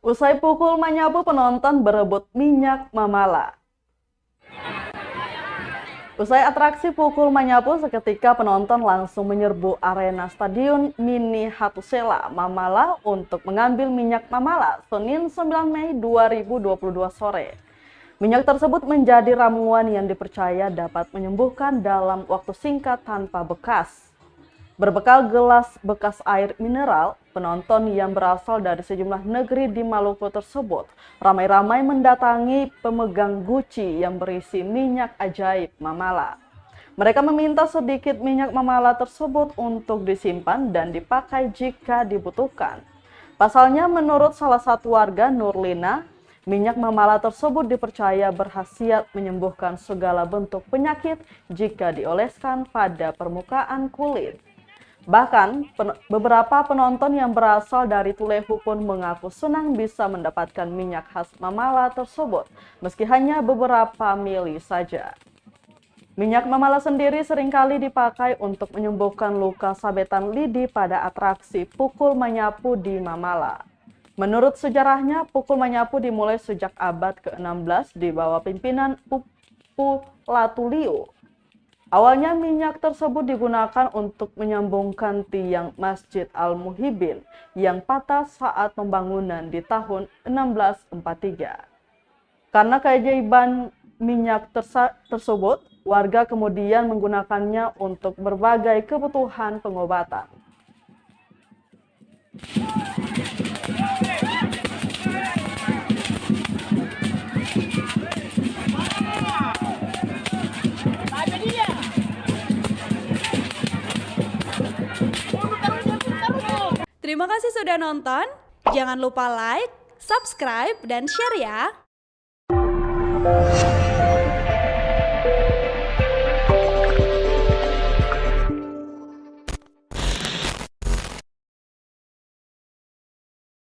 Usai pukul menyapu, penonton berebut minyak mamala. Usai atraksi pukul menyapu, seketika penonton langsung menyerbu arena Stadion Mini Hatusela Mamala untuk mengambil minyak mamala Senin 9 Mei 2022 sore. Minyak tersebut menjadi ramuan yang dipercaya dapat menyembuhkan dalam waktu singkat tanpa bekas. Berbekal gelas bekas air mineral, penonton yang berasal dari sejumlah negeri di Maluku tersebut ramai-ramai mendatangi pemegang guci yang berisi minyak ajaib mamala. Mereka meminta sedikit minyak mamala tersebut untuk disimpan dan dipakai jika dibutuhkan. Pasalnya, menurut salah satu warga, Nurlina, minyak mamala tersebut dipercaya berkhasiat menyembuhkan segala bentuk penyakit jika dioleskan pada permukaan kulit. Bahkan, beberapa penonton yang berasal dari Tulehu pun mengaku senang bisa mendapatkan minyak khas mamala tersebut, meski hanya beberapa mili saja. Minyak mamala sendiri seringkali dipakai untuk menyembuhkan luka sabetan lidi pada atraksi pukul menyapu di Mamala. Menurut sejarahnya, pukul menyapu dimulai sejak abad ke-16 di bawah pimpinan Upu Latuliu. Awalnya minyak tersebut digunakan untuk menyambungkan tiang Masjid Al-Muhibin yang patah saat pembangunan di tahun 1643. Karena keajaiban minyak tersebut, warga kemudian menggunakannya untuk berbagai kebutuhan pengobatan. Terima kasih sudah nonton. Jangan lupa like, subscribe, dan share ya.